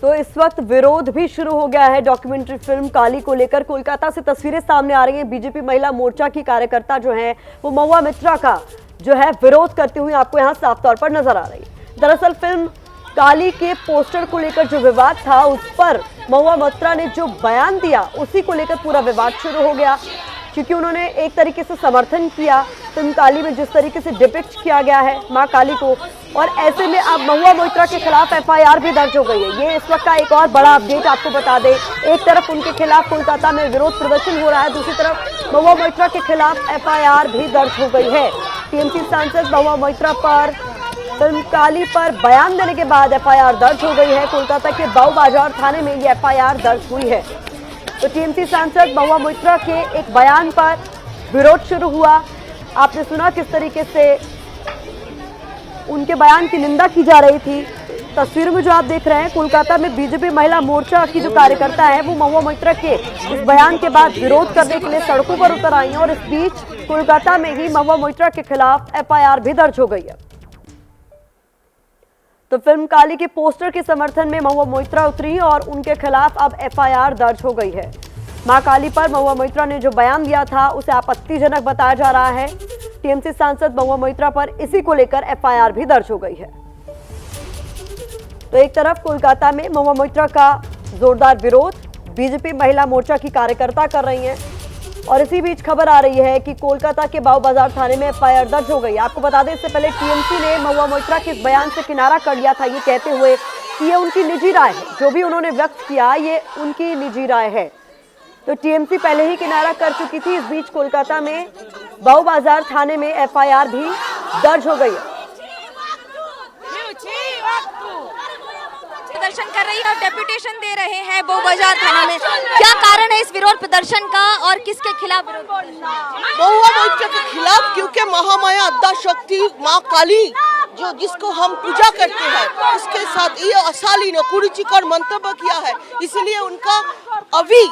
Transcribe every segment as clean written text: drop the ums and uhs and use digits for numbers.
तो इस वक्त विरोध भी शुरू हो गया है डॉक्यूमेंट्री फिल्म काली को लेकर। कोलकाता से तस्वीरें सामने आ रही हैं। बीजेपी महिला मोर्चा की कार्यकर्ता जो है वो महुआ मोइत्रा का जो है विरोध करती हुई आपको यहाँ साफ तौर पर नजर आ रही है। दरअसल फिल्म काली के पोस्टर को लेकर जो विवाद था उस पर महुआ मोइत्रा ने जो बयान दिया उसी को लेकर पूरा विवाद शुरू हो गया, क्योंकि उन्होंने एक तरीके से समर्थन किया फिल्म काली में जिस तरीके से डिपिक्ट किया गया है मां काली को, और ऐसे में अब महुआ मोइत्रा के खिलाफ एफआईआर भी दर्ज हो गई है। ये इस वक्त का एक और बड़ा अपडेट आपको बता दें। एक तरफ उनके खिलाफ कोलकाता में विरोध प्रदर्शन हो रहा है, दूसरी तरफ महुआ मोइत्रा के खिलाफ एफआईआर भी दर्ज हो गई है। टीएमसी सांसद महुआ मोइत्रा पर फिल्म काली पर बयान देने के बाद एफआईआर दर्ज हो गई है। कोलकाता के बाऊ बाजार थाने में ये एफआईआर दर्ज हुई है। तो टीएमसी सांसद महुआ मोइत्रा के एक बयान पर विरोध शुरू हुआ। आपने सुना किस तरीके से उनके बयान की निंदा की जा रही थी। तस्वीर में जो आप देख रहे हैं, कोलकाता में बीजेपी महिला मोर्चा की जो कार्यकर्ता है वो महुआ मोइत्रा के इस बयान के बाद विरोध करने के लिए सड़कों पर उतर आई हैं, और इस बीच कोलकाता में ही महुआ मोइत्रा के खिलाफ एफआईआर भी दर्ज हो गई है। तो फिल्म काली के पोस्टर के समर्थन में महुआ मोइत्रा उतरी और उनके खिलाफ अब एफआईआर दर्ज हो गई है। मां काली पर महुआ मोइत्रा ने जो बयान दिया था उसे आपत्तिजनक बताया जा रहा है। टीएमसी सांसद महुआ मोइत्रा पर इसी को लेकर एफआईआर भी दर्ज हो गई है। तो एक तरफ कोलकाता में महुआ मोइत्रा का जोरदार विरोध बीजेपी महिला मोर्चा की कार्यकर्ता कर रही हैं, और इसी बीच खबर आ रही है कि कोलकाता के बाऊ बाजार थाने में एफआईआर दर्ज हो गई। आपको बता दें, इससे पहले टीएमसी ने महुआ मोइत्रा के इस बयान से किनारा कर लिया था, ये कहते हुए कि ये उनकी निजी राय है, जो भी उन्होंने व्यक्त किया ये उनकी निजी राय है। तो टीएमसी पहले ही किनारा कर चुकी थी। इस बीच कोलकाता में बाऊ बाजार थाने में एफआईआर भी दर्ज हो गई है। प्रदर्शन कर रही है और डेपुटेशन दे रहे हैं बाऊ बाजार थाना में। क्या कारण है इस विरोध प्रदर्शन का और किसके खिलाफ विरोध? महुआ मोइत्रा के खिलाफ, क्योंकि महामाया अद्दा शक्ति माँ काली जो जिसको हम पूजा करते हैं उसके साथ ये अशालीन और कुरुचिकर मंतव्य किया है, इसलिए उनका अभी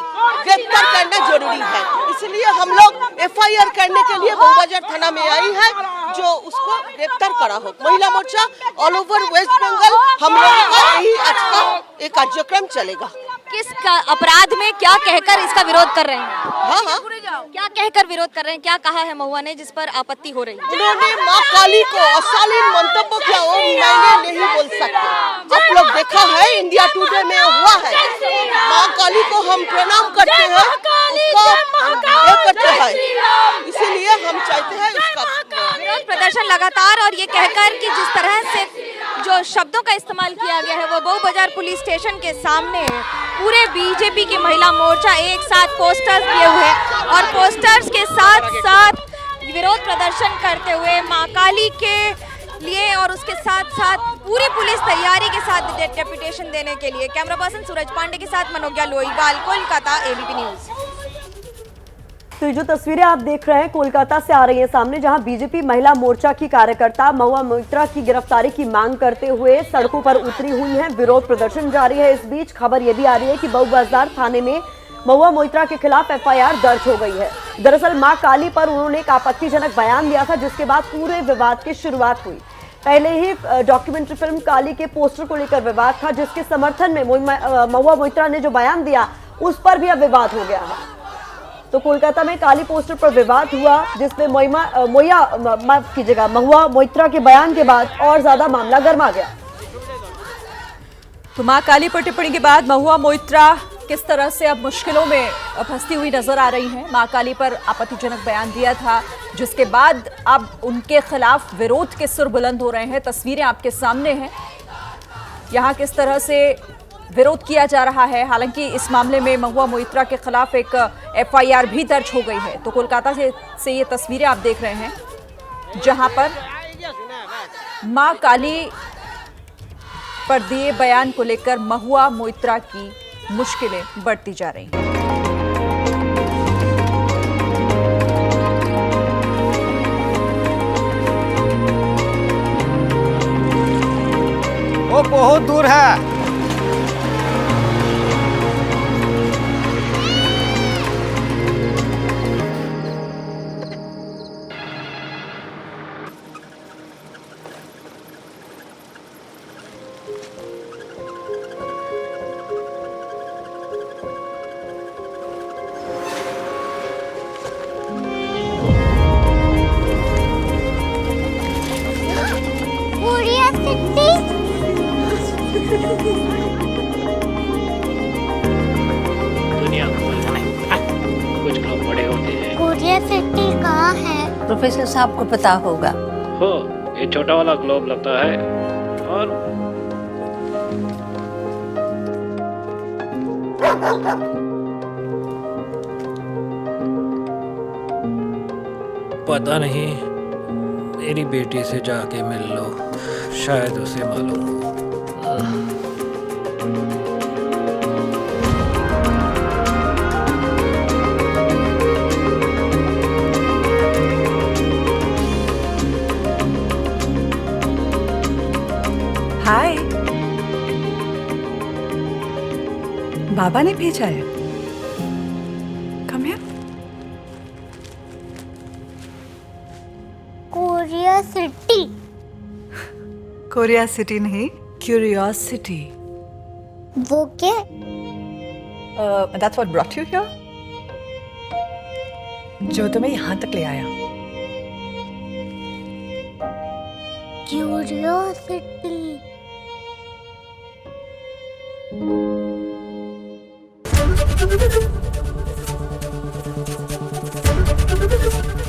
गिरफ्तार करना जरूरी है। इसलिए हम लोग एफआईआर करने के लिए बाऊ बाजार थाना में आई है, जो उसको गिरफ्तार करा हो। महिला मोर्चा ऑल ओवर वेस्ट बंगाल हम लोगों का यही आज का एक कार्यक्रम चलेगा। किस अपराध में क्या कहकर इसका विरोध कर रहे हैं? हाँ, क्या कहकर विरोध कर रहे हैं? क्या कहा है महुआ ने जिस पर आपत्ति हो रही है? उन्होंने माँ काली को अशालीन मंतव्य किया, वो मैंने नहीं बोल सकते। आप लोग देखा है इंडिया टुडे में हुआ है। माँ काली को हम प्रणाम करते हैं, उसका करते हैं, इसीलिए हम चाहते हैं उसका विरोध प्रदर्शन लगातार। और ये कहकर कि जिस तरह से जो शब्दों का इस्तेमाल किया गया है वो बाऊ बाजार पुलिस स्टेशन के सामने पूरे बीजेपी की महिला मोर्चा एक साथ पोस्टर्स किए हुए और पोस्टर्स के साथ साथ विरोध प्रदर्शन करते हुए मां काली के लिए और उसके साथ साथ पूरी पुलिस तैयारी के साथ डेपुटेशन देने के लिए। कैमरा पर्सन सूरज पांडे के साथ मनोज्ञा लोईवाल, कोलकाता, एबीपी न्यूज। तो ये जो तस्वीरें आप देख रहे हैं कोलकाता से आ रही हैं सामने, जहां बीजेपी महिला मोर्चा की कार्यकर्ता महुआ मोइत्रा की गिरफ्तारी की मांग करते हुए सड़कों पर उतरी हुई हैं। विरोध प्रदर्शन जारी है। इस बीच खबर यह भी आ रही है कि बाऊ बाजार थाने में महुआ मोइत्रा के खिलाफ एफआईआर दर्ज हो गई है। दरअसल मां काली पर उन्होंने एक आपत्तिजनक बयान दिया था, जिसके बाद पूरे विवाद की शुरुआत हुई। पहले ही डॉक्यूमेंट्री फिल्म काली के पोस्टर को लेकर विवाद था, जिसके समर्थन में महुआ मोइत्रा ने जो बयान दिया उस पर भी अब विवाद हो गया है। तो कोलकाता में काली पोस्टर पर विवाद हुआ, जिसमें महुआ मोइत्रा के बयान के बाद और ज्यादा मामला गर्मा गया। तो मां काली पर टिप्पणी के बाद महुआ मोइत्रा किस तरह से अब मुश्किलों में फंसती हुई नजर आ रही हैं। मां काली पर आपत्तिजनक बयान दिया था, जिसके बाद अब उनके खिलाफ विरोध के सुर बुलंद हो रहे हैं। तस्वीरें आपके सामने हैं, यहाँ किस तरह से विरोध किया जा रहा है। हालांकि इस मामले में महुआ मोइत्रा के खिलाफ एक एफआईआर भी दर्ज हो गई है। तो कोलकाता से ये तस्वीरें आप देख रहे हैं, जहां पर मां काली पर दिए बयान को लेकर महुआ मोइत्रा की मुश्किलें बढ़ती जा रही हैं। वो बहुत दूर है। दुनिया को बोलना नहीं। कुछ लोग बड़े होते हैं। क्यूरियोसिटी कहाँ है? प्रोफेसर साहब को पता होगा। हो, ये छोटा वाला ग्लोब लगता है और पता नहीं, मेरी बेटी से जाके मिल लो, शायद उसे मालूम हो। हाय, बाबा ने भेजा है। Come here. Curiosity. Korea city नहीं, क्यूरियोसिटी। वो क्या? That's what brought you here. जो तुम्हें यहाँ तक ले आया। क्यूरियोसिटी।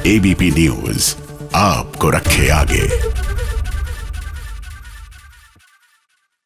एबीपी न्यूज आपको रखे आगे।